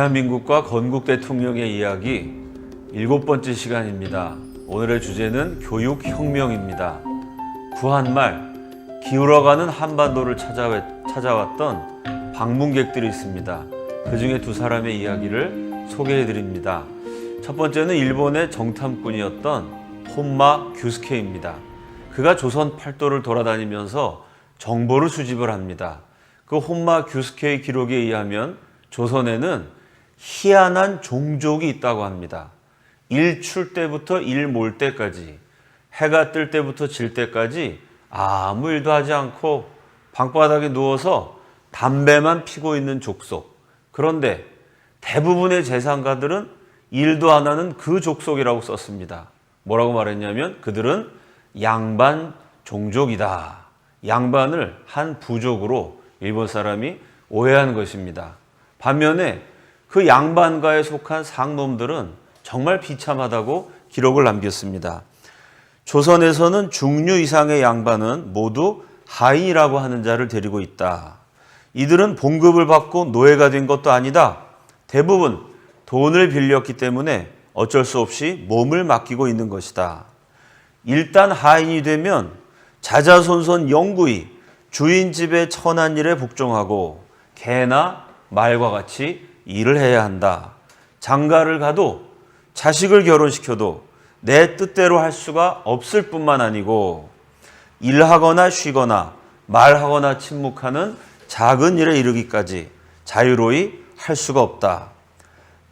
대한민국과 건국 대통령의 이야기 7번째 시간입니다. 오늘의 주제는 교육혁명입니다. 구한말 기울어가는 한반도를 찾아왔던 방문객들이 있습니다. 그 중에 두 사람의 이야기를 소개해드립니다. 첫 번째는 일본의 정탐꾼이었던 혼마 규스케입니다. 그가 조선 팔도를 돌아다니면서 정보를 수집을 합니다. 그 혼마 규스케의 기록에 의하면 조선에는 희한한 종족이 있다고 합니다. 일출 때부터 일몰 때까지, 해가 뜰 때부터 질 때까지 아무 일도 하지 않고 방바닥에 누워서 담배만 피고 있는 족속. 그런데 대부분의 재상가들은 일도 안 하는 그 족속이라고 썼습니다. 뭐라고 말했냐면 그들은 양반 종족이다. 양반을 한 부족으로 일본 사람이 오해한 것입니다. 반면에 그 양반가에 속한 상놈들은 정말 비참하다고 기록을 남겼습니다. 조선에서는 중류 이상의 양반은 모두 하인이라고 하는 자를 데리고 있다. 이들은 봉급을 받고 노예가 된 것도 아니다. 대부분 돈을 빌렸기 때문에 어쩔 수 없이 몸을 맡기고 있는 것이다. 일단 하인이 되면 자자손손 영구히 주인 집의 천한 일에 복종하고 개나 말과 같이 일을 해야 한다. 장가를 가도 자식을 결혼시켜도 내 뜻대로 할 수가 없을 뿐만 아니고 일하거나 쉬거나 말하거나 침묵하는 작은 일에 이르기까지 자유로이 할 수가 없다.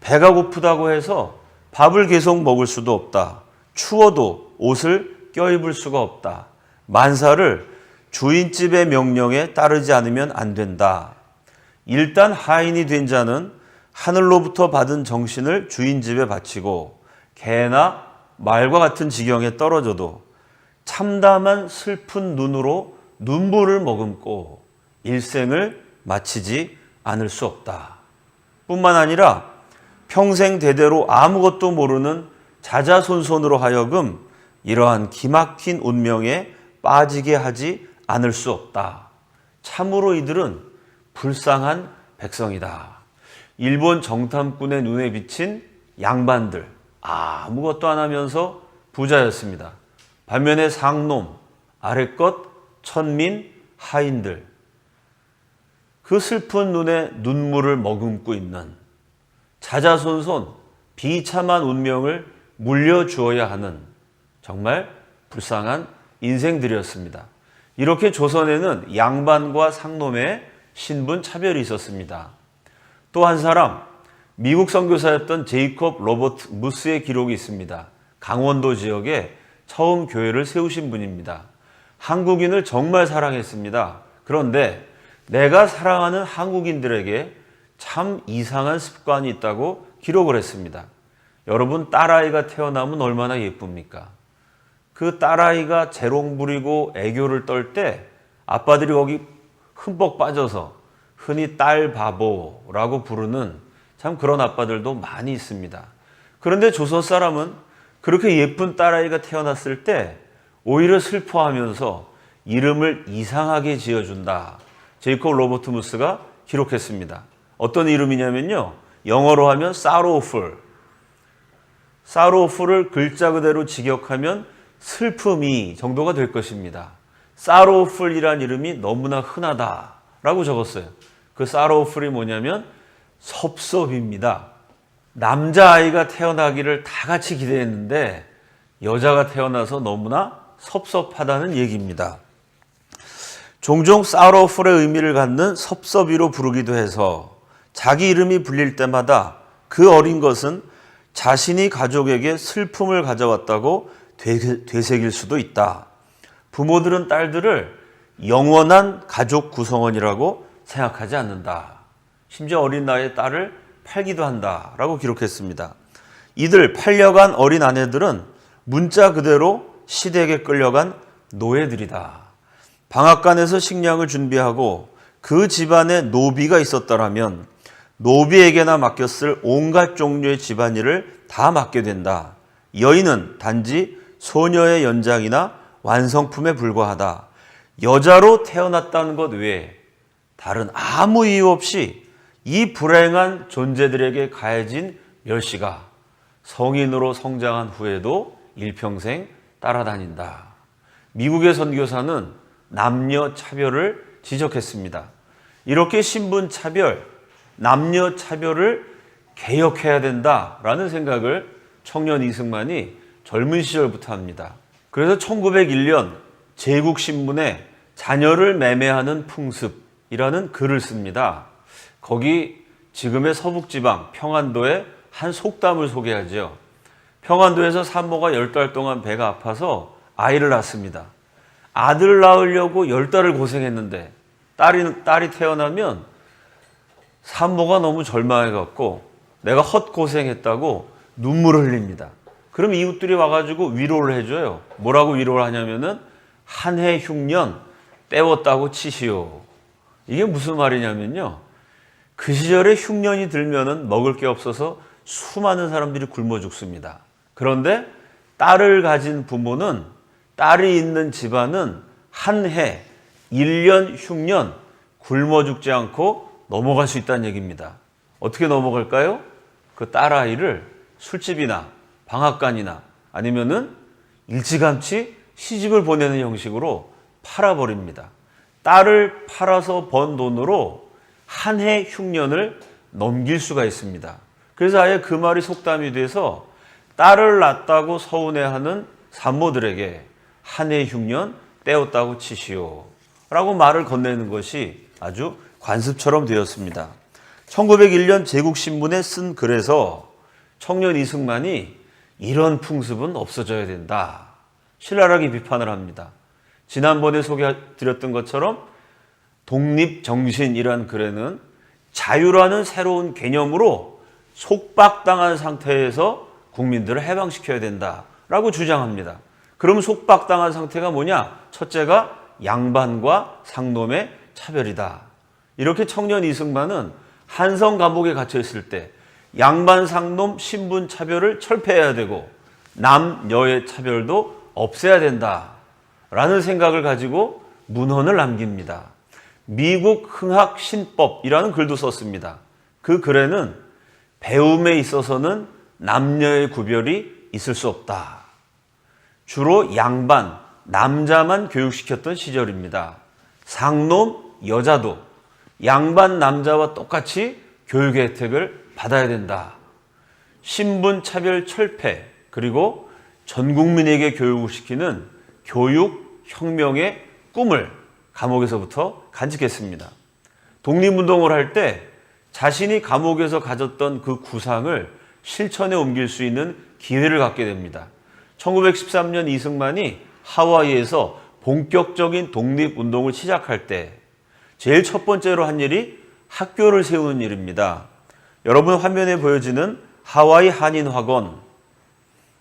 배가 고프다고 해서 밥을 계속 먹을 수도 없다. 추워도 옷을 껴입을 수가 없다. 만사를 주인집의 명령에 따르지 않으면 안 된다. 일단 하인이 된 자는 하늘로부터 받은 정신을 주인집에 바치고 개나 말과 같은 지경에 떨어져도 참담한 슬픈 눈으로 눈물을 머금고 일생을 마치지 않을 수 없다. 뿐만 아니라 평생 대대로 아무것도 모르는 자자손손으로 하여금 이러한 기막힌 운명에 빠지게 하지 않을 수 없다. 참으로 이들은 불쌍한 백성이다. 일본 정탐꾼의 눈에 비친 양반들, 아무것도 안 하면서 부자였습니다. 반면에 상놈, 아래껏 천민, 하인들, 그 슬픈 눈에 눈물을 머금고 있는 자자손손 비참한 운명을 물려주어야 하는 정말 불쌍한 인생들이었습니다. 이렇게 조선에는 양반과 상놈의 신분 차별이 있었습니다. 또 한 사람, 미국 선교사였던 제이콥 로버트 무스의 기록이 있습니다. 강원도 지역에 처음 교회를 세우신 분입니다. 한국인을 정말 사랑했습니다. 그런데 내가 사랑하는 한국인들에게 참 이상한 습관이 있다고 기록을 했습니다. 여러분, 딸아이가 태어나면 얼마나 예쁩니까? 그 딸아이가 재롱 부리고 애교를 떨 때 아빠들이 거기 흠뻑 빠져서 흔히 딸 바보라고 부르는 참 그런 아빠들도 많이 있습니다. 그런데 조선 사람은 그렇게 예쁜 딸아이가 태어났을 때 오히려 슬퍼하면서 이름을 이상하게 지어준다. 제이콥 로버트 무스가 기록했습니다. 어떤 이름이냐면요, 영어로 하면 sorrowful. sorrowful을 글자 그대로 직역하면 슬픔이 정도가 될 것입니다. sorrowful이란 이름이 너무나 흔하다라고 적었어요. 그 sorrowful이 뭐냐면 섭섭입니다. 남자아이가 태어나기를 다 같이 기대했는데 여자가 태어나서 너무나 섭섭하다는 얘기입니다. 종종 sorrowful의 의미를 갖는 섭섭이로 부르기도 해서 자기 이름이 불릴 때마다 그 어린 것은 자신이 가족에게 슬픔을 가져왔다고 되새길 수도 있다. 부모들은 딸들을 영원한 가족 구성원이라고 생각하지 않는다. 심지어 어린 나이에 딸을 팔기도 한다라고 기록했습니다. 이들 팔려간 어린 아내들은 문자 그대로 시댁에 끌려간 노예들이다. 방앗간에서 식량을 준비하고 그 집안에 노비가 있었더라면 노비에게나 맡겼을 온갖 종류의 집안일을 다 맡게 된다. 여인은 단지 소녀의 연장이나 완성품에 불과하다. 여자로 태어났다는 것 외에 다른 아무 이유 없이 이 불행한 존재들에게 가해진 멸시가 성인으로 성장한 후에도 일평생 따라다닌다. 미국의 선교사는 남녀 차별을 지적했습니다. 이렇게 신분 차별, 남녀 차별을 개혁해야 된다라는 생각을 청년 이승만이 젊은 시절부터 합니다. 그래서 1901년 제국신문에 자녀를 매매하는 풍습이라는 글을 씁니다. 거기 지금의 서북지방 평안도의 한 속담을 소개하죠. 평안도에서 산모가 10달 동안 배가 아파서 아이를 낳습니다. 아들 낳으려고 10달을 고생했는데 딸이 태어나면 산모가 너무 절망해갖고 내가 헛고생했다고 눈물을 흘립니다. 그럼 이웃들이 와가지고 위로를 해줘요. 뭐라고 위로를 하냐면은 한 해 흉년 때웠다고 치시오. 이게 무슨 말이냐면요. 그 시절에 흉년이 들면은 먹을 게 없어서 수많은 사람들이 굶어 죽습니다. 그런데 딸을 가진 부모는 딸이 있는 집안은 한 해, 1년 흉년 굶어 죽지 않고 넘어갈 수 있다는 얘기입니다. 어떻게 넘어갈까요? 그 딸아이를 술집이나 방앗간이나 아니면은 일찌감치 시집을 보내는 형식으로 팔아버립니다. 딸을 팔아서 번 돈으로 한 해 흉년을 넘길 수가 있습니다. 그래서 아예 그 말이 속담이 돼서 딸을 낳았다고 서운해하는 산모들에게 한 해 흉년 때웠다고 치시오 라고 말을 건네는 것이 아주 관습처럼 되었습니다. 1901년 제국신문에 쓴 글에서 청년 이승만이 이런 풍습은 없어져야 된다. 신랄하게 비판을 합니다. 지난번에 소개해드렸던 것처럼 독립정신이란 글에는 자유라는 새로운 개념으로 속박당한 상태에서 국민들을 해방시켜야 된다라고 주장합니다. 그럼 속박당한 상태가 뭐냐? 첫째가 양반과 상놈의 차별이다. 이렇게 청년 이승만은 한성 감옥에 갇혀 있을 때 양반 상놈 신분 차별을 철폐해야 되고 남녀의 차별도 없애야 된다라는 생각을 가지고 문헌을 남깁니다. 미국 흥학 신법이라는 글도 썼습니다. 그 글에는 배움에 있어서는 남녀의 구별이 있을 수 없다. 주로 양반, 남자만 교육시켰던 시절입니다. 상놈, 여자도 양반 남자와 똑같이 교육의 혜택을 받아야 된다. 신분 차별 철폐, 그리고 전 국민에게 교육을 시키는 교육 혁명의 꿈을 감옥에서부터 간직했습니다. 독립운동을 할 때 자신이 감옥에서 가졌던 그 구상을 실천에 옮길 수 있는 기회를 갖게 됩니다. 1913년 이승만이 하와이에서 본격적인 독립운동을 시작할 때 제일 첫 번째로 한 일이 학교를 세우는 일입니다. 여러분 화면에 보여지는 하와이 한인학원,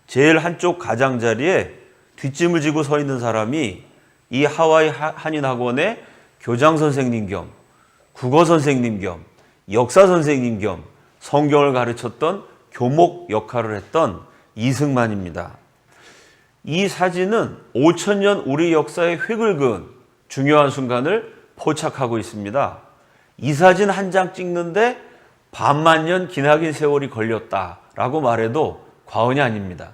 제일 한쪽 가장자리에 뒷짐을 지고 서 있는 사람이 이 하와이 한인학원의 교장 선생님 겸 국어 선생님 겸 역사 선생님 겸 성경을 가르쳤던 교목 역할을 했던 이승만입니다. 이 사진은 5,000년 우리 역사의 획을 그은 중요한 순간을 포착하고 있습니다. 이 사진 한 장 찍는데 반만 년 기나긴 세월이 걸렸다라고 말해도 과언이 아닙니다.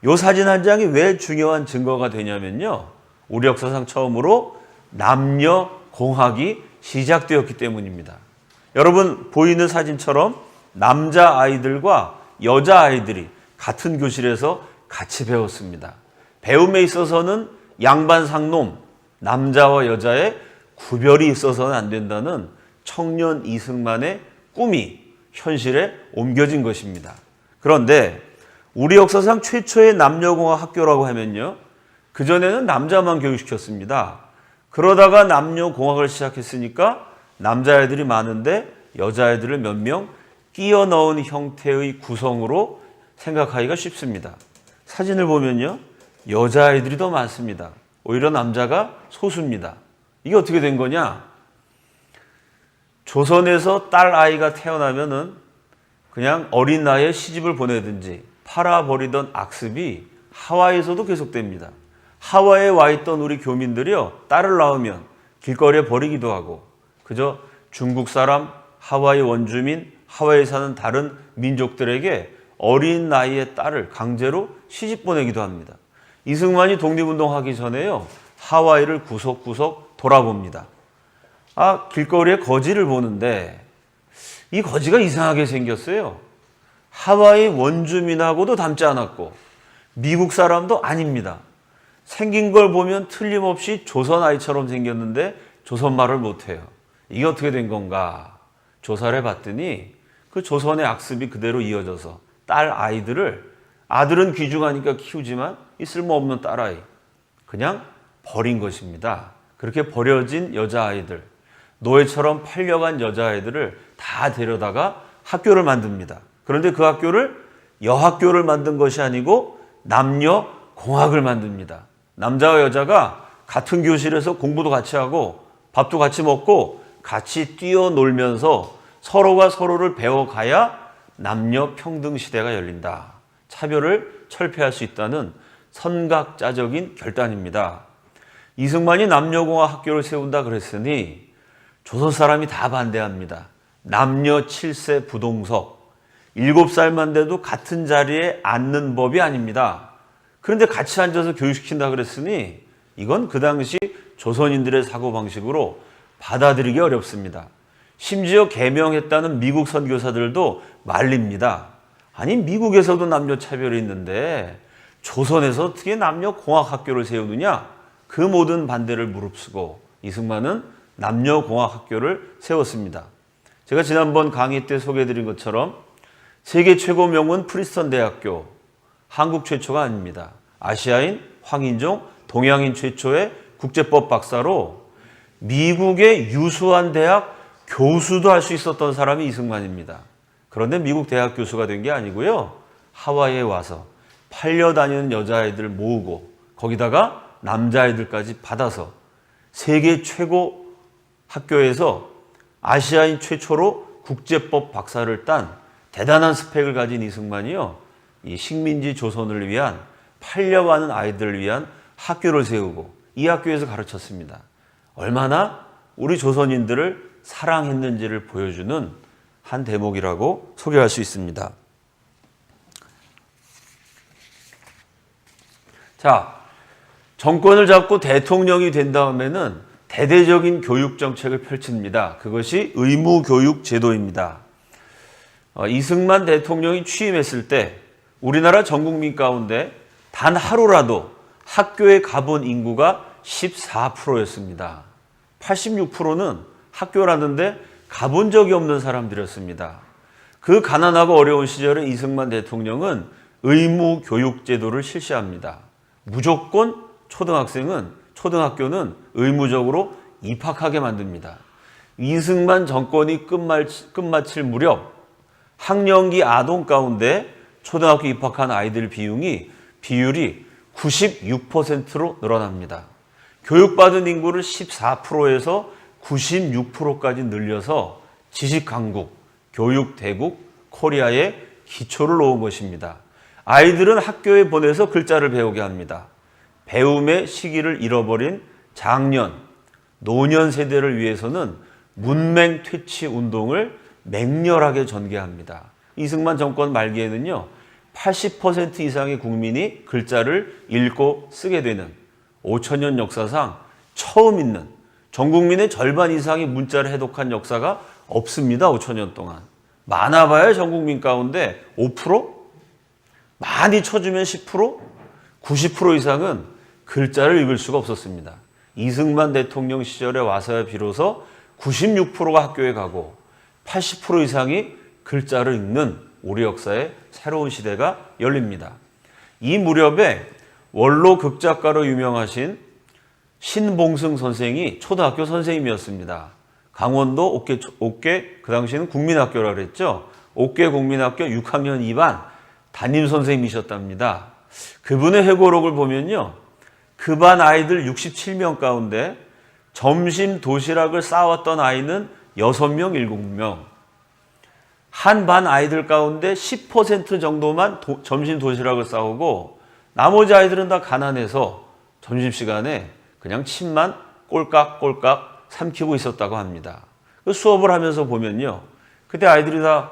이 사진 한 장이 왜 중요한 증거가 되냐면요. 우리 역사상 처음으로 남녀 공학이 시작되었기 때문입니다. 여러분 보이는 사진처럼 남자아이들과 여자아이들이 같은 교실에서 같이 배웠습니다. 배움에 있어서는 양반 상놈, 남자와 여자의 구별이 있어서는 안 된다는 청년 이승만의 꿈이 현실에 옮겨진 것입니다. 그런데 우리 역사상 최초의 남녀공학 학교라고 하면요. 그전에는 남자만 교육시켰습니다. 그러다가 남녀공학을 시작했으니까 남자애들이 많은데 여자애들을 몇 명 끼워 넣은 형태의 구성으로 생각하기가 쉽습니다. 사진을 보면요. 여자아이들이 더 많습니다. 오히려 남자가 소수입니다. 이게 어떻게 된 거냐? 조선에서 딸 아이가 태어나면은 그냥 어린 나이에 시집을 보내든지 팔아버리던 악습이 하와이에서도 계속됩니다. 하와이에 와 있던 우리 교민들이요. 딸을 낳으면 길거리에 버리기도 하고 그저 중국 사람, 하와이 원주민, 하와이에 사는 다른 민족들에게 어린 나이의 딸을 강제로 시집 보내기도 합니다. 이승만이 독립운동하기 전에요, 하와이를 구석구석 돌아봅니다. 길거리에 거지를 보는데 이 거지가 이상하게 생겼어요. 하와이 원주민하고도 닮지 않았고 미국 사람도 아닙니다. 생긴 걸 보면 틀림없이 조선 아이처럼 생겼는데 조선말을 못해요. 이게 어떻게 된 건가 조사를 해봤더니 그 조선의 악습이 그대로 이어져서 딸 아이들을, 아들은 귀중하니까 키우지만 이 쓸모없는 딸아이 그냥 버린 것입니다. 그렇게 버려진 여자아이들, 노예처럼 팔려간 여자아이들을 다 데려다가 학교를 만듭니다. 그런데 그 학교를 여학교를 만든 것이 아니고 남녀 공학을 만듭니다. 남자와 여자가 같은 교실에서 공부도 같이 하고 밥도 같이 먹고 같이 뛰어놀면서 서로가 서로를 배워가야 남녀 평등 시대가 열린다. 차별을 철폐할 수 있다는 선각자적인 결단입니다. 이승만이 남녀공학 학교를 세운다 그랬으니 조선 사람이 다 반대합니다. 남녀 7세 부동석, 7살만 돼도 같은 자리에 앉는 법이 아닙니다. 그런데 같이 앉아서 교육시킨다 그랬으니 이건 그 당시 조선인들의 사고방식으로 받아들이기 어렵습니다. 심지어 개명했다는 미국 선교사들도 말립니다. 아니 미국에서도 남녀 차별이 있는데 조선에서 어떻게 남녀 공학 학교를 세우느냐? 그 모든 반대를 무릅쓰고 이승만은 남녀 공학 학교를 세웠습니다. 제가 지난번 강의 때 소개해드린 것처럼 세계 최고 명문 프리스턴 대학교, 한국 최초가 아닙니다. 아시아인, 황인종, 동양인 최초의 국제법 박사로 미국의 유수한 대학 교수도 할 수 있었던 사람이 이승만입니다. 그런데 미국 대학 교수가 된 게 아니고요, 하와이에 와서 팔려다니는 여자아이들 모으고 거기다가 남자아이들까지 받아서 세계 최고 학교에서 아시아인 최초로 국제법 박사를 딴 대단한 스펙을 가진 이승만이요, 이 식민지 조선을 위한, 팔려가는 아이들을 위한 학교를 세우고 이 학교에서 가르쳤습니다. 얼마나 우리 조선인들을 사랑했는지를 보여주는 한 대목이라고 소개할 수 있습니다. 자, 정권을 잡고 대통령이 된 다음에는 대대적인 교육 정책을 펼칩니다. 그것이 의무교육 제도입니다. 이승만 대통령이 취임했을 때 우리나라 전 국민 가운데 단 하루라도 학교에 가본 인구가 14%였습니다. 86%는 학교라는데 가본 적이 없는 사람들이었습니다. 그 가난하고 어려운 시절에 이승만 대통령은 의무교육제도를 실시합니다. 무조건 초등학교는 의무적으로 입학하게 만듭니다. 이승만 정권이 끝마칠 무렵 학령기 아동 가운데 초등학교 입학한 아이들 비율이 96%로 늘어납니다. 교육받은 인구를 14%에서 96%까지 늘려서 지식강국, 교육대국, 코리아의 기초를 놓은 것입니다. 아이들은 학교에 보내서 글자를 배우게 합니다. 배움의 시기를 잃어버린 장년, 노년 세대를 위해서는 문맹 퇴치 운동을 맹렬하게 전개합니다. 이승만 정권 말기에는요, 80% 이상의 국민이 글자를 읽고 쓰게 되는 5천년 역사상 처음 있는, 전 국민의 절반 이상이 문자를 해독한 역사가 없습니다. 5천년 동안. 많아봐야 전 국민 가운데 5%? 많이 쳐주면 10%? 90% 이상은 글자를 읽을 수가 없었습니다. 이승만 대통령 시절에 와서야 비로소 96%가 학교에 가고 80% 이상이 글자를 읽는 우리 역사의 새로운 시대가 열립니다. 이 무렵에 원로 극작가로 유명하신 신봉승 선생이 초등학교 선생님이었습니다. 강원도 옥계 그 당시에는 국민학교라 그랬죠. 옥계 국민학교 6학년 2반 담임 선생님이셨답니다. 그분의 회고록을 보면요, 그 반 아이들 67명 가운데 점심 도시락을 싸왔던 아이는 6명, 7명. 한 반 아이들 가운데 10% 정도만 점심 도시락을 싸오고 나머지 아이들은 다 가난해서 점심시간에 그냥 침만 꼴깍꼴깍 삼키고 있었다고 합니다. 그 수업을 하면서 보면요, 그때 아이들이 다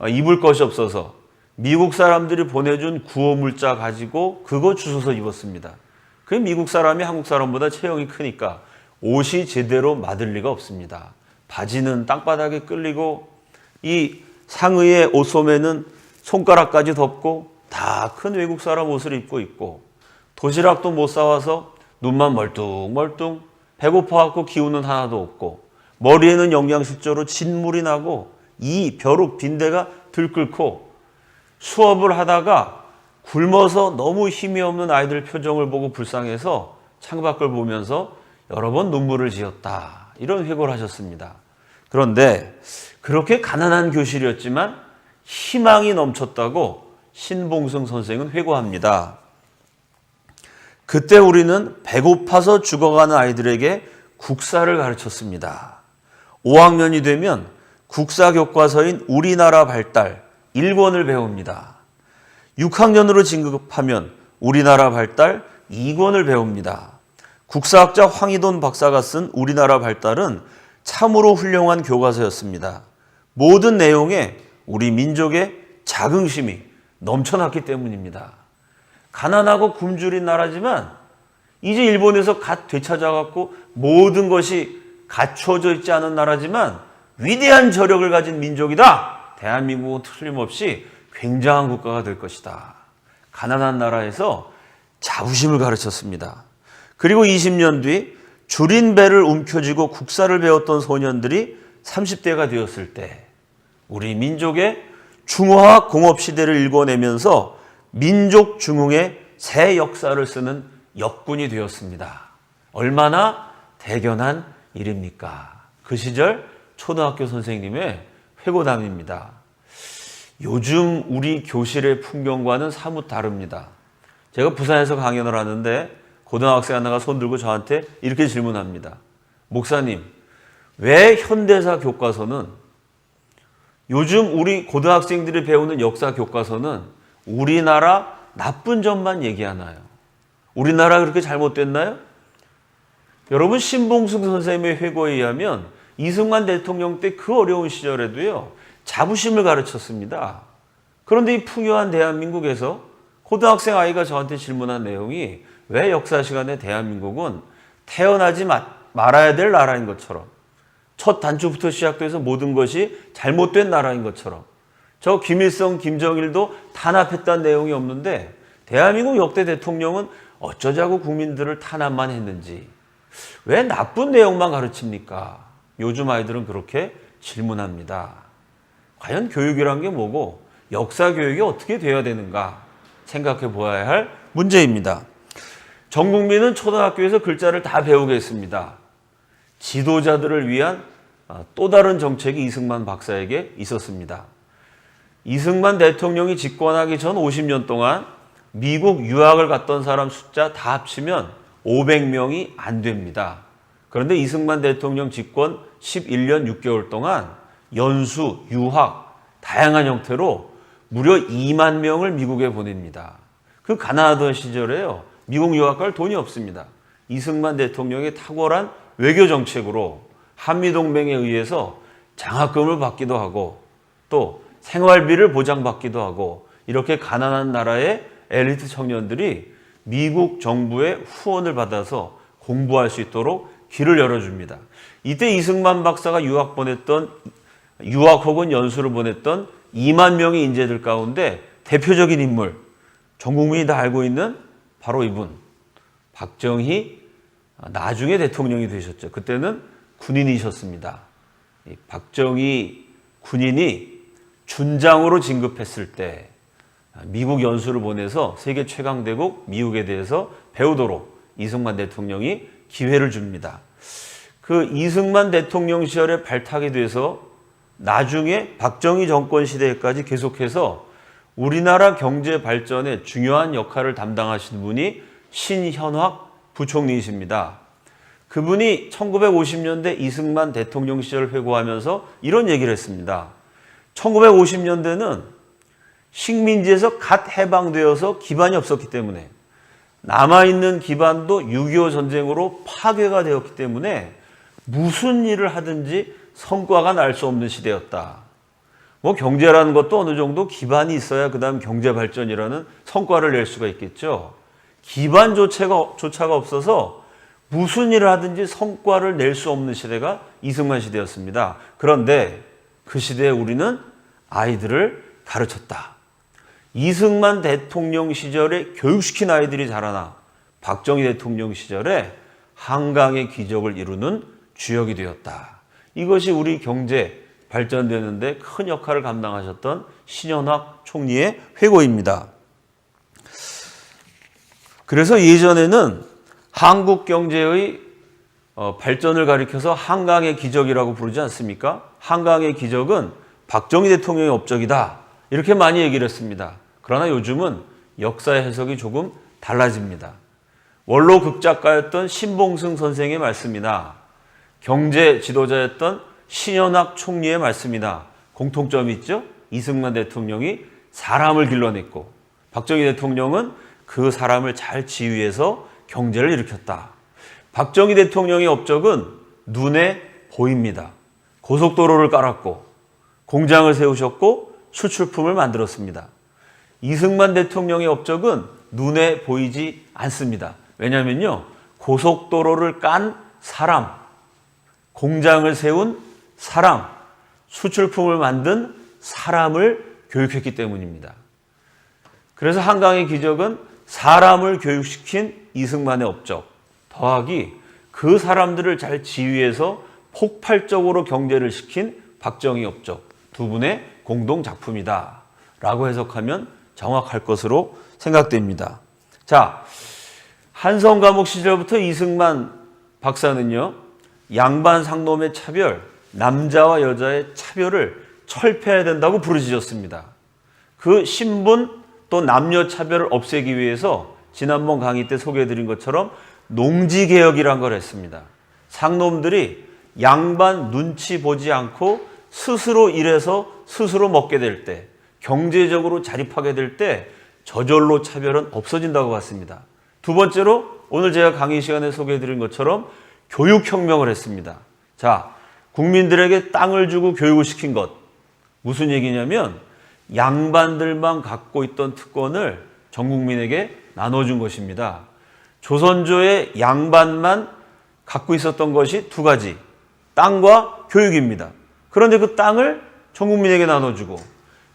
입을 것이 없어서 미국 사람들이 보내준 구호 물자 가지고 그거 주워서 입었습니다. 그 미국 사람이 한국 사람보다 체형이 크니까 옷이 제대로 맞을 리가 없습니다. 바지는 땅바닥에 끌리고 이 상의의 옷소매는 손가락까지 덮고 다 큰 외국 사람 옷을 입고 있고 도시락도 못 사와서 눈만 멀뚱멀뚱 배고파갖고 기운은 하나도 없고 머리에는 영양실조로 진물이 나고 이 벼룩 빈대가 들끓고 수업을 하다가 굶어서 너무 힘이 없는 아이들 표정을 보고 불쌍해서 창밖을 보면서 여러 번 눈물을 지었다. 이런 회고를 하셨습니다. 그런데 그렇게 가난한 교실이었지만 희망이 넘쳤다고 신봉승 선생은 회고합니다. 그때 우리는 배고파서 죽어가는 아이들에게 국사를 가르쳤습니다. 5학년이 되면 국사 교과서인 우리나라 발달 1권을 배웁니다. 6학년으로 진급하면 우리나라 발달 2권을 배웁니다. 국사학자 황희돈 박사가 쓴 우리나라 발달은 참으로 훌륭한 교과서였습니다. 모든 내용에 우리 민족의 자긍심이 넘쳐났기 때문입니다. 가난하고 굶주린 나라지만 이제 일본에서 갓 되찾아갖고 모든 것이 갖춰져 있지 않은 나라지만 위대한 저력을 가진 민족이다. 대한민국은 틀림없이 굉장한 국가가 될 것이다. 가난한 나라에서 자부심을 가르쳤습니다. 그리고 20년 뒤 줄인 배를 움켜쥐고 국사를 배웠던 소년들이 30대가 되었을 때 우리 민족의 중화학 공업 시대를 읽어내면서 민족 중흥의 새 역사를 쓰는 역군이 되었습니다. 얼마나 대견한 일입니까? 그 시절 초등학교 선생님의 회고담입니다. 요즘 우리 교실의 풍경과는 사뭇 다릅니다. 제가 부산에서 강연을 하는데 고등학생 하나가 손 들고 저한테 이렇게 질문합니다. 목사님, 왜 현대사 교과서는 요즘 우리 고등학생들이 배우는 역사 교과서는 우리나라 나쁜 점만 얘기하나요? 우리나라 그렇게 잘못됐나요? 여러분, 신봉승 선생님의 회고에 의하면 이승만 대통령 때 그 어려운 시절에도요, 자부심을 가르쳤습니다. 그런데 이 풍요한 대한민국에서 고등학생 아이가 저한테 질문한 내용이 왜 역사 시간에 대한민국은 태어나지 말아야 될 나라인 것처럼 첫 단추부터 시작돼서 모든 것이 잘못된 나라인 것처럼 저 김일성, 김정일도 탄압했다는 내용이 없는데 대한민국 역대 대통령은 어쩌자고 국민들을 탄압만 했는지 왜 나쁜 내용만 가르칩니까? 요즘 아이들은 그렇게 질문합니다. 과연 교육이란 게 뭐고 역사 교육이 어떻게 되어야 되는가 생각해 보아야 할 문제입니다. 전 국민은 초등학교에서 글자를 다 배우겠습니다. 지도자들을 위한 또 다른 정책이 이승만 박사에게 있었습니다. 이승만 대통령이 집권하기 전 50년 동안 미국 유학을 갔던 사람 숫자 다 합치면 500명이 안 됩니다. 그런데 이승만 대통령 집권 11년 6개월 동안 연수, 유학, 다양한 형태로 무려 2만 명을 미국에 보냅니다. 그 가난하던 시절에요. 미국 유학 갈 돈이 없습니다. 이승만 대통령의 탁월한 외교 정책으로 한미동맹에 의해서 장학금을 받기도 하고 또 생활비를 보장받기도 하고 이렇게 가난한 나라의 엘리트 청년들이 미국 정부의 후원을 받아서 공부할 수 있도록 길을 열어줍니다. 이때 이승만 박사가 유학 혹은 연수를 보냈던 2만 명의 인재들 가운데 대표적인 인물, 전 국민이 다 알고 있는 바로 이분, 박정희, 나중에 대통령이 되셨죠. 그때는 군인이셨습니다. 박정희 군인이 준장으로 진급했을 때 미국 연수를 보내서 세계 최강대국 미국에 대해서 배우도록 이승만 대통령이 기회를 줍니다. 그 이승만 대통령 시절에 발탁이 돼서 나중에 박정희 정권 시대까지 계속해서 우리나라 경제 발전에 중요한 역할을 담당하신 분이 신현확 부총리이십니다. 그분이 1950년대 이승만 대통령 시절을 회고하면서 이런 얘기를 했습니다. 1950년대는 식민지에서 갓 해방되어서 기반이 없었기 때문에 남아있는 기반도 6.25 전쟁으로 파괴가 되었기 때문에 무슨 일을 하든지 성과가 날 수 없는 시대였다. 뭐 경제라는 것도 어느 정도 기반이 있어야 그다음 경제 발전이라는 성과를 낼 수가 있겠죠. 기반조차가 없어서 무슨 일을 하든지 성과를 낼 수 없는 시대가 이승만 시대였습니다. 그런데 그 시대에 우리는 아이들을 가르쳤다. 이승만 대통령 시절에 교육시킨 아이들이 자라나 박정희 대통령 시절에 한강의 기적을 이루는 주역이 되었다. 이것이 우리 경제 발전되는데 큰 역할을 감당하셨던 신현학 총리의 회고입니다. 그래서 예전에는 한국 경제의 발전을 가리켜서 한강의 기적이라고 부르지 않습니까? 한강의 기적은 박정희 대통령의 업적이다. 이렇게 많이 얘기를 했습니다. 그러나 요즘은 역사의 해석이 조금 달라집니다. 원로 극작가였던 신봉승 선생의 말씀이나 경제 지도자였던 신현학 총리의 말씀이나 공통점이 있죠. 이승만 대통령이 사람을 길러냈고 박정희 대통령은 그 사람을 잘 지휘해서 경제를 일으켰다. 박정희 대통령의 업적은 눈에 보입니다. 고속도로를 깔았고 공장을 세우셨고 수출품을 만들었습니다. 이승만 대통령의 업적은 눈에 보이지 않습니다. 왜냐하면요, 고속도로를 깐 사람, 공장을 세운 사람, 수출품을 만든 사람을 교육했기 때문입니다. 그래서 한강의 기적은 사람을 교육시킨 이승만의 업적 더하기 그 사람들을 잘 지휘해서 폭발적으로 경제를 시킨 박정희 업적 두 분의 공동 작품이다 라고 해석하면 정확할 것으로 생각됩니다. 자, 한성 감옥 시절부터 이승만 박사는요, 양반 상놈의 차별, 남자와 여자의 차별을 철폐해야 된다고 부르짖었습니다. 그 신분 또 남녀 차별을 없애기 위해서 지난번 강의 때 소개해드린 것처럼 농지개혁이란 걸 했습니다. 상놈들이 양반 눈치 보지 않고 스스로 일해서 스스로 먹게 될 때, 경제적으로 자립하게 될 때 저절로 차별은 없어진다고 봤습니다. 두 번째로 오늘 제가 강의 시간에 소개해드린 것처럼 교육혁명을 했습니다. 자, 국민들에게 땅을 주고 교육을 시킨 것. 무슨 얘기냐면 양반들만 갖고 있던 특권을 전 국민에게 나눠준 것입니다. 조선조의 양반만 갖고 있었던 것이 두 가지. 땅과 교육입니다. 그런데 그 땅을 전 국민에게 나눠주고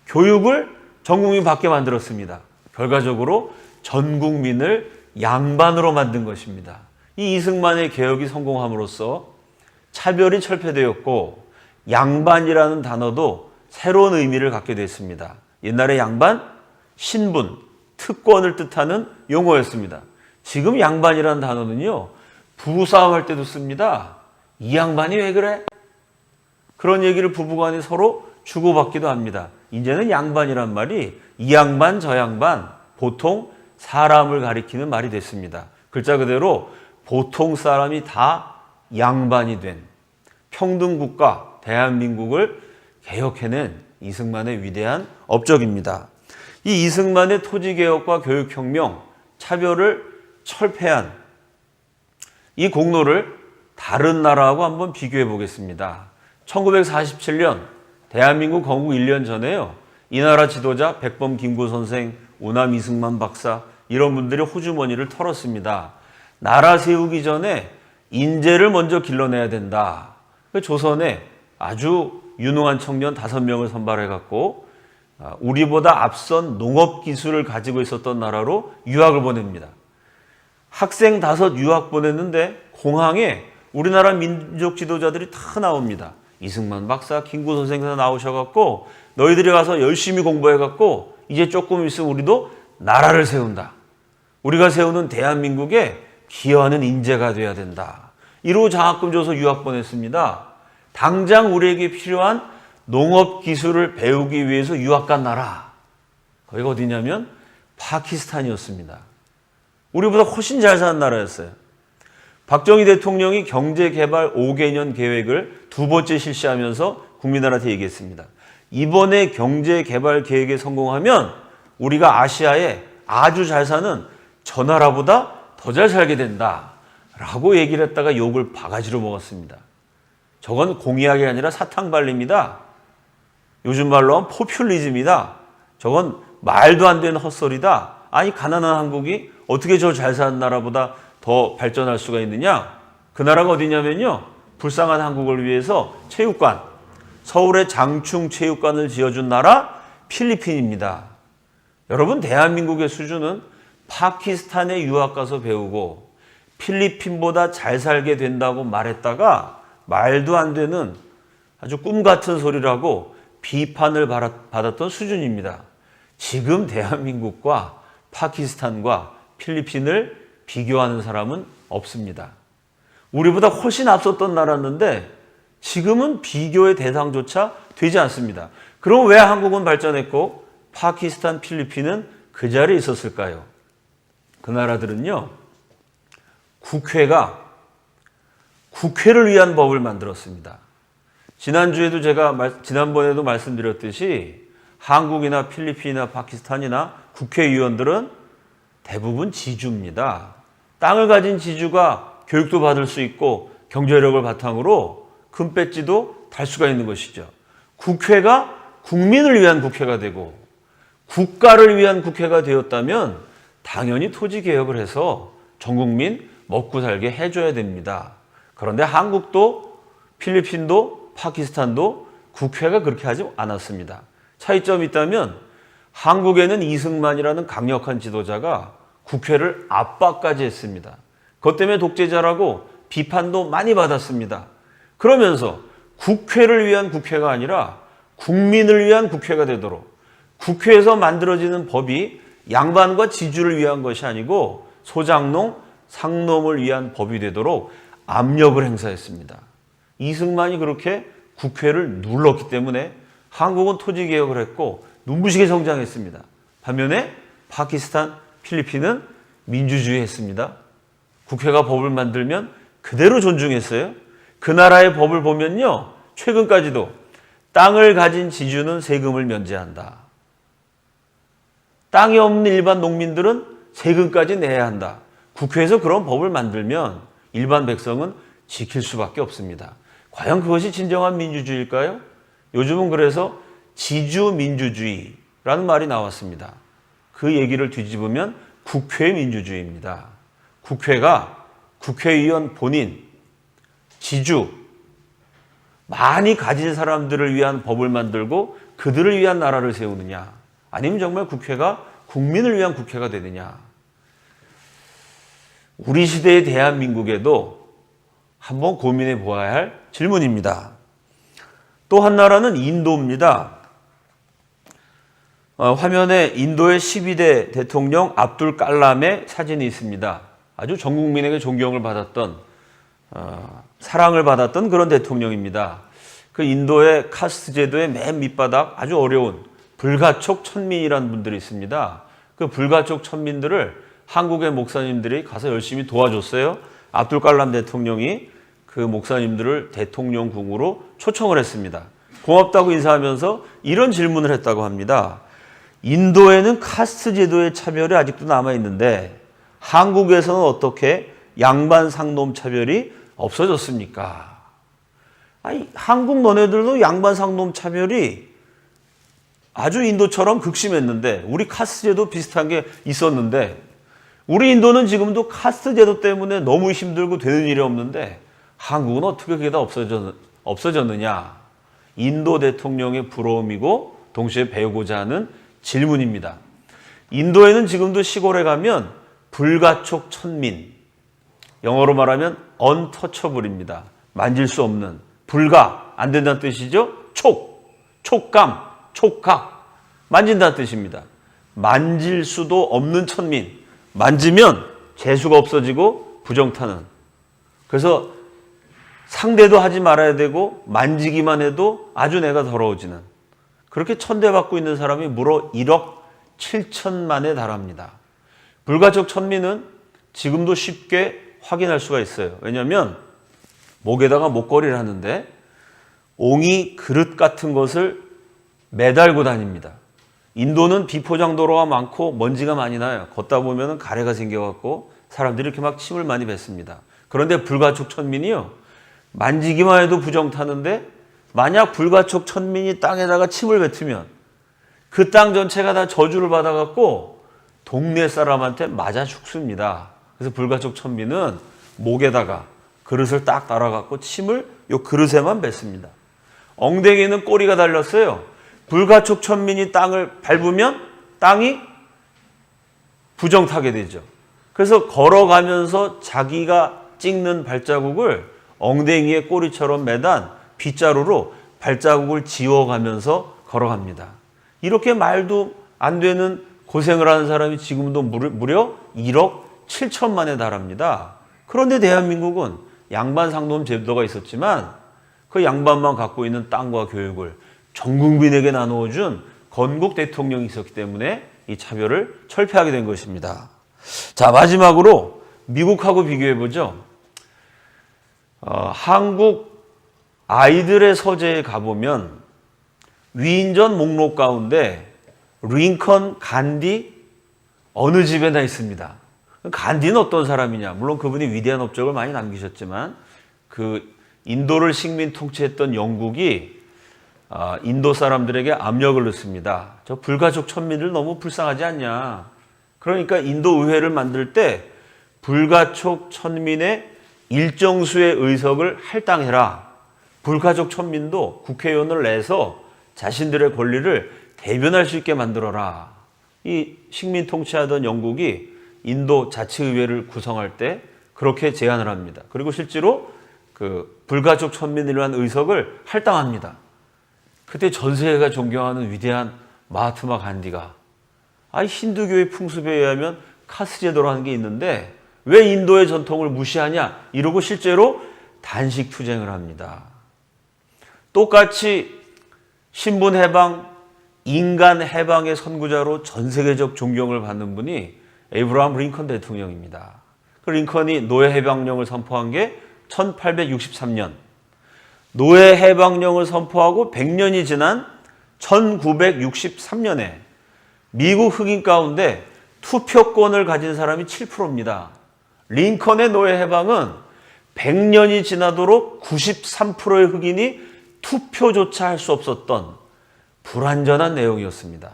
교육을 전 국민 받게 만들었습니다. 결과적으로 전 국민을 양반으로 만든 것입니다. 이 이승만의 개혁이 성공함으로써 차별이 철폐되었고 양반이라는 단어도 새로운 의미를 갖게 됐습니다. 옛날에 양반, 신분, 특권을 뜻하는 용어였습니다. 지금 양반이라는 단어는요, 부부싸움할 때도 씁니다. 이 양반이 왜 그래? 그런 얘기를 부부간에 서로 주고받기도 합니다. 이제는 양반이란 말이 이 양반 저 양반, 보통 사람을 가리키는 말이 됐습니다. 글자 그대로 보통 사람이 다 양반이 된 평등국가 대한민국을 개혁해낸 이승만의 위대한 업적입니다. 이 이승만의 토지개혁과 교육혁명, 차별을 철폐한 이 공로를 다른 나라하고 한번 비교해 보겠습니다. 1947년 대한민국 건국 1년 전에요. 이 나라 지도자 백범 김구 선생, 오남 이승만 박사 이런 분들이 호주머니를 털었습니다. 나라 세우기 전에 인재를 먼저 길러내야 된다. 조선에 아주 유능한 청년 5명을 선발해갖고 우리보다 앞선 농업기술을 가지고 있었던 나라로 유학을 보냅니다. 학생 5 유학 보냈는데 공항에 우리나라 민족 지도자들이 다 나옵니다. 이승만 박사, 김구 선생 다 나오셔갖고 너희들이 가서 열심히 공부해갖고 이제 조금 있으면 우리도 나라를 세운다. 우리가 세우는 대한민국에 기여하는 인재가 돼야 된다. 이러고 장학금 줘서 유학 보냈습니다. 당장 우리에게 필요한 농업 기술을 배우기 위해서 유학 간 나라. 거기가 어디냐면 파키스탄이었습니다. 우리보다 훨씬 잘 사는 나라였어요. 박정희 대통령이 경제개발 5개년 계획을 2번째 실시하면서 국민들한테 얘기했습니다. 이번에 경제개발 계획에 성공하면 우리가 아시아에 아주 잘 사는 저 나라보다 더 잘 살게 된다 라고 얘기를 했다가 욕을 바가지로 먹었습니다. 저건 공약이 아니라 사탕발리입니다. 요즘 말로 하면 포퓰리즘이다. 저건 말도 안 되는 헛소리다. 아니 가난한 한국이 어떻게 저 잘 사는 나라보다 더 발전할 수가 있느냐? 그 나라가 어디냐면요. 불쌍한 한국을 위해서 체육관, 서울에 장충 체육관을 지어준 나라 필리핀입니다. 여러분 대한민국의 수준은 파키스탄에 유학 가서 배우고 필리핀보다 잘 살게 된다고 말했다가 말도 안 되는 아주 꿈 같은 소리라고 비판을 받았던 수준입니다. 지금 대한민국과 파키스탄과 필리핀을 비교하는 사람은 없습니다. 우리보다 훨씬 앞섰던 나라였는데 지금은 비교의 대상조차 되지 않습니다. 그럼 왜 한국은 발전했고 파키스탄, 필리핀은 그 자리에 있었을까요? 그 나라들은요. 국회를 위한 법을 만들었습니다. 지난번에도 말씀드렸듯이 한국이나 필리핀이나 파키스탄이나 국회의원들은 대부분 지주입니다. 땅을 가진 지주가 교육도 받을 수 있고 경제력을 바탕으로 금 배지도 달 수가 있는 것이죠. 국회가 국민을 위한 국회가 되고 국가를 위한 국회가 되었다면 당연히 토지개혁을 해서 전 국민 먹고 살게 해줘야 됩니다. 그런데 한국도 필리핀도 파키스탄도 국회가 그렇게 하지 않았습니다. 차이점이 있다면 한국에는 이승만이라는 강력한 지도자가 국회를 압박까지 했습니다. 그것 때문에 독재자라고 비판도 많이 받았습니다. 그러면서 국회를 위한 국회가 아니라 국민을 위한 국회가 되도록 국회에서 만들어지는 법이 양반과 지주를 위한 것이 아니고 소장농, 상놈을 위한 법이 되도록 압력을 행사했습니다. 이승만이 그렇게 국회를 눌렀기 때문에 한국은 토지개혁을 했고 눈부시게 성장했습니다. 반면에 파키스탄, 필리핀은 민주주의 했습니다. 국회가 법을 만들면 그대로 존중했어요. 그 나라의 법을 보면요. 최근까지도 땅을 가진 지주는 세금을 면제한다. 땅이 없는 일반 농민들은 세금까지 내야 한다. 국회에서 그런 법을 만들면 일반 백성은 지킬 수밖에 없습니다. 과연 그것이 진정한 민주주의일까요? 요즘은 그래서 지주민주주의라는 말이 나왔습니다. 그 얘기를 뒤집으면 국회민주주의입니다. 국회가 국회의원 본인, 지주, 많이 가진 사람들을 위한 법을 만들고 그들을 위한 나라를 세우느냐, 아니면 정말 국회가 국민을 위한 국회가 되느냐. 우리 시대의 대한민국에도 한번 고민해 보아야 할 질문입니다. 또 한 나라는 인도입니다. 화면에 인도의 12대 대통령 압둘 칼람의 사진이 있습니다. 아주 전 국민에게 존경을 받았던, 사랑을 받았던 그런 대통령입니다. 그 인도의 카스트 제도의 맨 밑바닥 아주 어려운 불가촉 천민이라는 분들이 있습니다. 그 불가촉 천민들을 한국의 목사님들이 가서 열심히 도와줬어요. 압둘 칼람 대통령이 그 목사님들을 대통령궁으로 초청을 했습니다. 고맙다고 인사하면서 이런 질문을 했다고 합니다. 인도에는 카스트 제도의 차별이 아직도 남아있는데 한국에서는 어떻게 양반 상놈 차별이 없어졌습니까? 아니, 한국 너네들도 양반 상놈 차별이 아주 인도처럼 극심했는데 우리 카스트 제도 비슷한 게 있었는데 우리 인도는 지금도 카스트 제도 때문에 너무 힘들고 되는 일이 없는데 한국은 어떻게 그게 다 없어졌느냐. 인도 대통령의 부러움이고 동시에 배우고자 하는 질문입니다. 인도에는 지금도 시골에 가면 불가촉 천민, 영어로 말하면 untouchable입니다. 만질 수 없는, 불가, 안 된다는 뜻이죠. 촉감, 촉각, 만진다는 뜻입니다. 만질 수도 없는 천민, 만지면 재수가 없어지고 부정타는. 그래서 상대도 하지 말아야 되고 만지기만 해도 아주 내가 더러워지는, 그렇게 천대받고 있는 사람이 무려 1억 7천만에 달합니다. 불가촉 천민은 지금도 쉽게 확인할 수가 있어요. 왜냐하면 목에다가 목걸이를 하는데 옹이 그릇 같은 것을 매달고 다닙니다. 인도는 비포장도로가 많고 먼지가 많이 나요. 걷다 보면 가래가 생겨갖고 사람들이 이렇게 막 침을 많이 뱉습니다. 그런데 불가촉 천민이요, 만지기만 해도 부정 타는데 만약 불가촉 천민이 땅에다가 침을 뱉으면 그 땅 전체가 다 저주를 받아갖고 동네 사람한테 맞아 죽습니다. 그래서 불가촉 천민은 목에다가 그릇을 딱 달아갖고 침을 요 그릇에만 뱉습니다. 엉덩이는 꼬리가 달렸어요. 불가촉 천민이 땅을 밟으면 땅이 부정타게 되죠. 그래서 걸어가면서 자기가 찍는 발자국을 엉덩이에 꼬리처럼 매단 빗자루로 발자국을 지워가면서 걸어갑니다. 이렇게 말도 안 되는 고생을 하는 사람이 지금도 무려 1억 7천만에 달합니다. 그런데 대한민국은 양반 상놈 제도가 있었지만 그 양반만 갖고 있는 땅과 교육을 전 국민에게 나누어준 건국 대통령이 있었기 때문에 이 차별을 철폐하게 된 것입니다. 자, 마지막으로 미국하고 비교해보죠. 한국 아이들의 서재에 가보면 위인전 목록 가운데 링컨, 간디 어느 집에나 있습니다. 간디는 어떤 사람이냐? 물론 그분이 위대한 업적을 많이 남기셨지만 그 인도를 식민 통치했던 영국이 인도 사람들에게 압력을 넣습니다. 저 불가촉 천민들 너무 불쌍하지 않냐? 그러니까 인도 의회를 만들 때 불가촉 천민의 일정 수의 의석을 할당해라. 불가촉 천민도 국회의원을 내서 자신들의 권리를 대변할 수 있게 만들어라. 이 식민 통치하던 영국이 인도 자치의회를 구성할 때 그렇게 제안을 합니다. 그리고 실제로 그 불가촉 천민이라는 의석을 할당합니다. 그때 전 세계가 존경하는 위대한 마하트마 간디가 힌두교의 풍습에 의하면 카스 제도라는 게 있는데 왜 인도의 전통을 무시하냐 이러고 실제로 단식 투쟁을 합니다. 똑같이 신분 해방, 인간 해방의 선구자로 전 세계적 존경을 받는 분이 에이브러함 링컨 대통령입니다. 그 링컨이 노예 해방령을 선포한 게 1863년, 노예 해방령을 선포하고 100년이 지난 1963년에 미국 흑인 가운데 투표권을 가진 사람이 7%입니다. 링컨의 노예 해방은 100년이 지나도록 93%의 흑인이 투표조차 할 수 없었던 불완전한 내용이었습니다.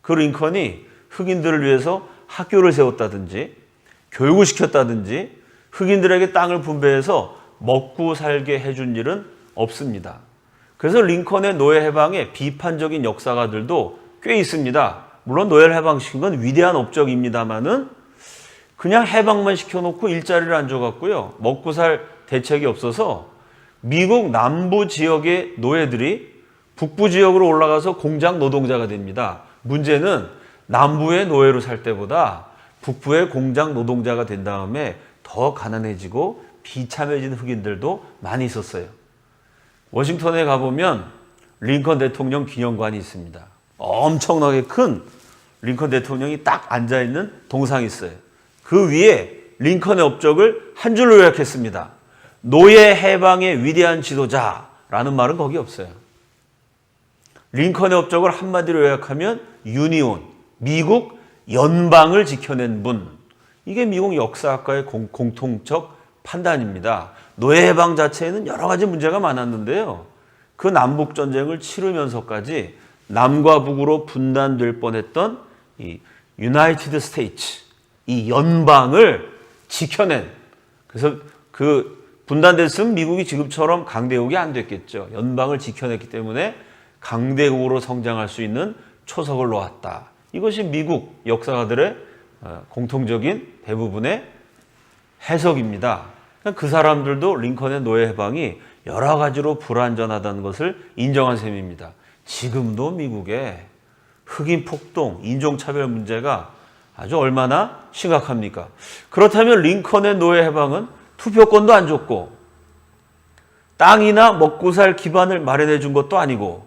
그 링컨이 흑인들을 위해서 학교를 세웠다든지 교육을 시켰다든지 흑인들에게 땅을 분배해서 먹고 살게 해준 일은 없습니다. 그래서 링컨의 노예 해방에 비판적인 역사가들도 꽤 있습니다. 물론 노예를 해방시킨 건 위대한 업적입니다만은 그냥 해방만 시켜놓고 일자리를 안 줘갖고요. 먹고 살 대책이 없어서 미국 남부 지역의 노예들이 북부 지역으로 올라가서 공장 노동자가 됩니다. 문제는 남부의 노예로 살 때보다 북부의 공장 노동자가 된 다음에 더 가난해지고 비참해진 흑인들도 많이 있었어요. 워싱턴에 가보면 링컨 대통령 기념관이 있습니다. 엄청나게 큰 링컨 대통령이 딱 앉아있는 동상이 있어요. 그 위에 링컨의 업적을 한 줄로 요약했습니다. 노예 해방의 위대한 지도자라는 말은 거기 없어요. 링컨의 업적을 한마디로 요약하면 유니온, 미국 연방을 지켜낸 분. 이게 미국 역사학과의 공통적 판단입니다. 노예 해방 자체에는 여러 가지 문제가 많았는데요. 그 남북전쟁을 치르면서까지 남과 북으로 분단될 뻔했던 이 유나이티드 스테이츠, 이 연방을 지켜낸, 그래서 그 분단됐으면 미국이 지금처럼 강대국이 안 됐겠죠. 연방을 지켜냈기 때문에 강대국으로 성장할 수 있는 초석을 놓았다. 이것이 미국 역사가들의 공통적인 대부분의 해석입니다. 그 사람들도 링컨의 노예 해방이 여러 가지로 불완전하다는 것을 인정한 셈입니다. 지금도 미국에 흑인 폭동, 인종차별 문제가 아주 얼마나 심각합니까? 그렇다면 링컨의 노예 해방은 투표권도 안 줬고 땅이나 먹고 살 기반을 마련해 준 것도 아니고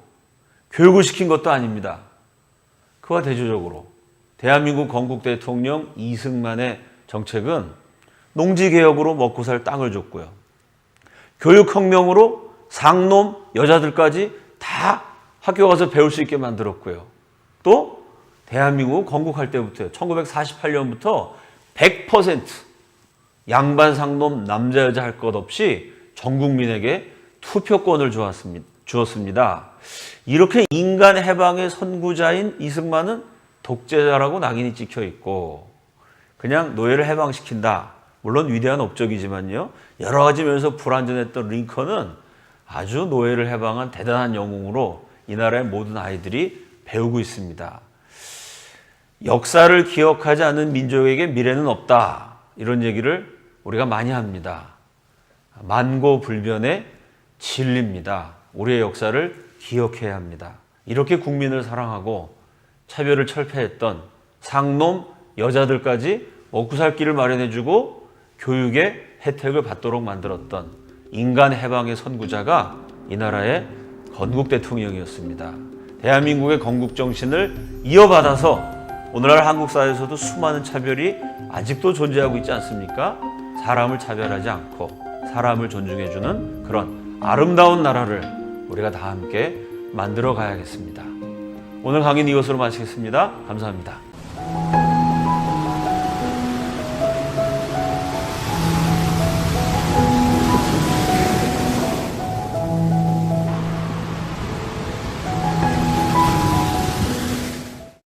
교육을 시킨 것도 아닙니다. 그와 대조적으로 대한민국 건국 대통령 이승만의 정책은 농지개혁으로 먹고 살 땅을 줬고요. 교육혁명으로 상놈 여자들까지 다 학교 가서 배울 수 있게 만들었고요. 또 대한민국 건국할 때부터 1948년부터 100% 양반 상놈 남자 여자 할 것 없이 전 국민에게 투표권을 주었습니다. 주었습니다. 이렇게 인간 해방의 선구자인 이승만은 독재자라고 낙인이 찍혀 있고 그냥 노예를 해방시킨다. 물론 위대한 업적이지만요. 여러 가지 면에서 불완전했던 링컨은 아주 노예를 해방한 대단한 영웅으로 이 나라의 모든 아이들이 배우고 있습니다. 역사를 기억하지 않는 민족에게 미래는 없다. 이런 얘기를 우리가 많이 합니다. 만고불변의 진리입니다. 우리의 역사를 기억해야 합니다. 이렇게 국민을 사랑하고 차별을 철폐했던 상놈 여자들까지 먹고 살 길을 마련해주고 교육의 혜택을 받도록 만들었던 인간 해방의 선구자가 이 나라의 건국 대통령이었습니다. 대한민국의 건국 정신을 이어받아서 오늘날 한국 사회에서도 수많은 차별이 아직도 존재하고 있지 않습니까? 사람을 차별하지 않고 사람을 존중해주는 그런 아름다운 나라를 우리가 다 함께 만들어 가야겠습니다. 오늘 강의는 이것으로 마치겠습니다. 감사합니다.